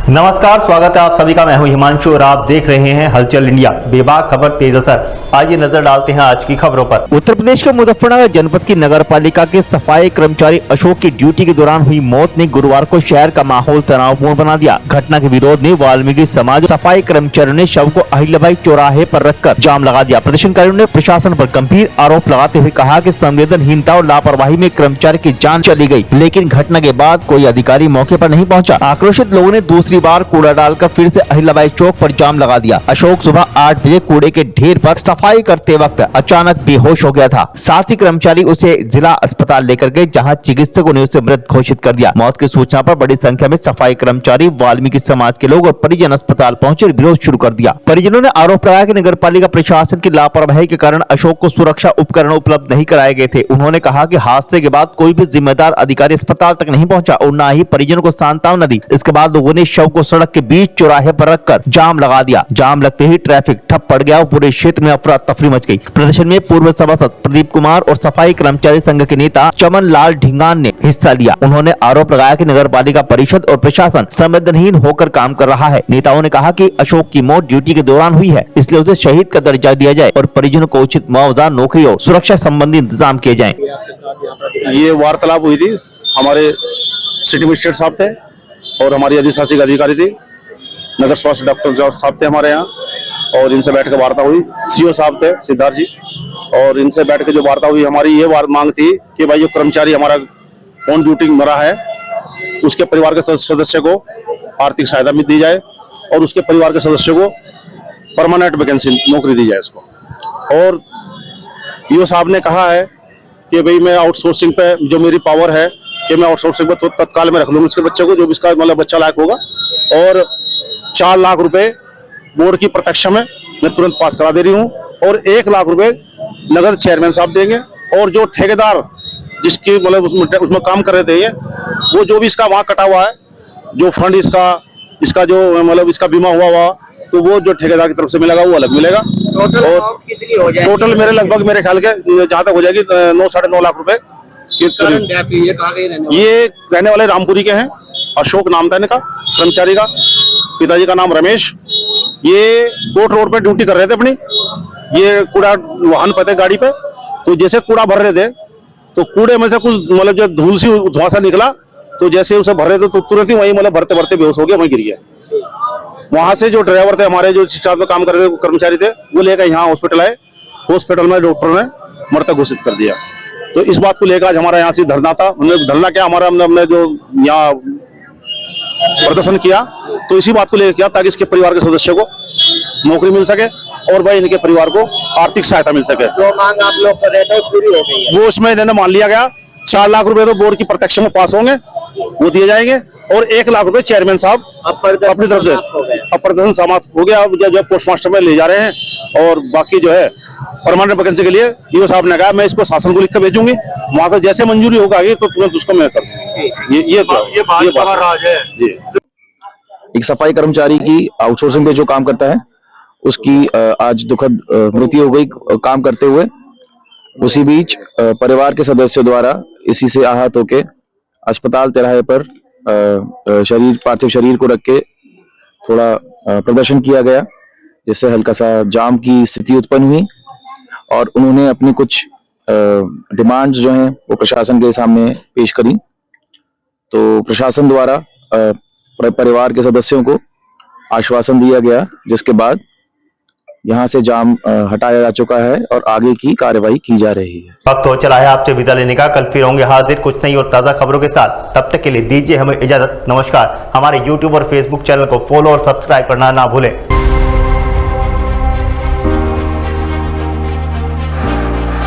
नमस्कार, स्वागत है आप सभी का। मैं हूं हिमांशु और आप देख रहे हैं हलचल इंडिया। बेबाक खबर तेज असर। आइए नजर डालते हैं आज की खबरों पर। उत्तर प्रदेश के मुजफ्फरनगर जनपद की नगर पालिका के सफाई कर्मचारी अशोक की ड्यूटी के दौरान हुई मौत ने गुरुवार को शहर का माहौल तनावपूर्ण बना दिया। घटना के विरोध में वाल्मीकि समाज सफाई कर्मचारियों ने शव को अहिल्याबाई चौराहे पर रखकर जाम लगा दिया। प्रदर्शनकारियों ने प्रशासन पर गंभीर आरोप लगाते हुए कहा कि संवेदनहीनता और लापरवाही में कर्मचारी की जान चली गई, लेकिन घटना के बाद कोई अधिकारी मौके पर नहीं पहुंचा। आक्रोशित लोगों ने दूसरी बार कूड़ा डालकर फिर से अहिल्याबाई चौक पर जाम लगा दिया। अशोक सुबह 8 बजे कूड़े के ढेर पर सफाई करते वक्त अचानक बेहोश हो गया था। साथ ही कर्मचारी उसे जिला अस्पताल लेकर गए, जहां चिकित्सकों ने उसे मृत घोषित कर दिया। मौत की सूचना पर बड़ी संख्या में सफाई कर्मचारी, वाल्मीकि समाज के लोग और परिजन अस्पताल पहुंचे और विरोध शुरू कर दिया। परिजनों ने आरोप लगाया कि नगर पालिका प्रशासन की लापरवाही के कारण अशोक को सुरक्षा उपकरण उपलब्ध नहीं कराए गए थे। उन्होंने कहा कि हादसे के बाद कोई भी जिम्मेदार अधिकारी अस्पताल तक नहीं पहुंचा और न ही परिजनों को सांत्वना दी। इसके बाद लोगों ने शव को सड़क के बीच चौराहे पर रखकर जाम लगा दिया। जाम लगते ही ट्रैफिक ठप पड़ गया और पूरे क्षेत्र में अफरा तफरी मच गई। प्रदर्शन में पूर्व सभासद प्रदीप कुमार और सफाई कर्मचारी संघ के नेता चमन लाल ढिंगान ने हिस्सा लिया। उन्होंने आरोप लगाया कि नगर पालिका परिषद और प्रशासन संवेदनहीन होकर काम कर रहा है। नेताओं ने कहा कि अशोक की मौत ड्यूटी के दौरान हुई है, इसलिए उसे शहीद का दर्जा दिया जाए और परिजनों को उचित मुआवजा, नौकरी और सुरक्षा संबंधी इंतजाम किए जाएं। ये वार्तालाप हुई थी, हमारे सिटी मजिस्ट्रेट साहब थे और हमारी अधिशासी अधिकारी थी, नगर स्वास्थ्य डॉक्टर जॉर्ज साहब थे हमारे यहाँ, और इनसे बैठ के वार्ता हुई। सीओ साहब थे सिद्धार्थ जी, और इनसे बैठ के जो वार्ता हुई, हमारी ये मांग थी कि भाई जो कर्मचारी हमारा ऑन ड्यूटी मरा है, उसके परिवार के सदस्य को आर्थिक सहायता भी दी जाए और उसके परिवार के सदस्य को परमानेंट वैकेंसी नौकरी दी जाए उसको। और ईओ साहब ने कहा है कि भाई मैं आउटसोर्सिंग पे जो मेरी पावर है कि मैं आउटसोर्सिंग पे तो तत्काल में रख लूंगा उसके बच्चे को, जो भी इसका मतलब बच्चा लायक होगा, और 4 लाख रुपए बोर्ड की प्रत्यक्ष में मैं तुरंत पास करा दे रही हूँ, और 1 लाख रुपए नगद चेयरमैन साहब देंगे। और जो ठेकेदार जिसकी मतलब उसमें काम कर रहे थे, ये वो जो भी इसका वहाँ कटा हुआ है, जो फंड इसका जो मतलब इसका बीमा हुआ तो वो जो ठेकेदार की तरफ से मिलेगा वो अलग मिलेगा। और कितनी हो जाएगी? टोटल मेरे ख्याल के जहाँ तक हो जाएगी 9 साढ़े 9 लाख रुपए। ये रहने वाले रामपुरी के हैं, अशोक नाम था इनका कर्मचारी का, पिताजी का नाम रमेश। ये कोट रोड पे ड्यूटी कर रहे थे अपनी, ये कूड़ा वाहन पे थे गाड़ी पे, तो जैसे कूड़ा भर रहे थे तो कूड़े में से कुछ मतलब जो धूल सी धुआंसा निकला, तो जैसे उसे भर रहे थे तो तुरंत ही वही मतलब भरते भरते बेहोश हो गया, वहीं गिर गया। वहां से जो ड्राइवर थे हमारे, जो शिक्षा में काम कर रहे थे कर्मचारी थे, वो लेकर यहाँ हॉस्पिटल आए। हॉस्पिटल में डॉक्टर ने मृत घोषित कर दिया। तो इस बात को लेकर आज हमारा यहाँ से धरना था। धरना क्या, हमारा हमने जो यहाँ प्रदर्शन किया तो इसी बात को लेकर किया ताकि इसके परिवार के सदस्य को नौकरी मिल सके और भाई इनके परिवार को आर्थिक सहायता मिल सके। जो मांग आप लोग कर रहे थे पूरी हो गई है? वो उसमें इन्होंने मान लिया गया। 4 लाख रुपए तो बोर्ड की प्रत्यक्ष में पास होंगे, वो दिए जाएंगे, और 1 लाख रुपए चेयरमैन साहब अपनी तरफ से अप्रदर्शन समाप्त हो गया, जो पोस्टमास्टर में ले जा रहे हैं। और बाकी जो है परमानेंट वैकेंसी के लिए ईओ साहब ने कहा मैं इसको शासन को लिख कर भेजूंगी, वहां से जैसे मंजूरी होगा आगे तो तुरंत उसको मैं कर ये बात राज है जी। एक सफाई कर्मचारी की आउटसोर्सिंग पे जो काम करता है, उसकी आज दुखद मृत्यु हो गई काम करते हुए। उसी बीच परिवार के सदस्यों द्वारा इसी से आहत होके अस्पताल तिराहे पर पार्थिव शरीर को रख के थोड़ा प्रदर्शन किया गया, जिससे हल्का सा जाम की स्थिति उत्पन्न हुई और उन्होंने अपनी कुछ डिमांड्स जो हैं वो प्रशासन के सामने पेश करी। तो प्रशासन द्वारा परिवार के सदस्यों को आश्वासन दिया गया, जिसके बाद यहाँ से जाम हटाया जा चुका है और आगे की कार्रवाई की जा रही है। वक्त हो चला है आपसे विदा लेने का। कल फिर होंगे हाजिर कुछ नई और ताज़ा खबरों के साथ। तब तक के लिए दीजिए हमें इजाजत। नमस्कार। हमारे YouTube और Facebook चैनल को फॉलो और सब्सक्राइब करना ना भूलें।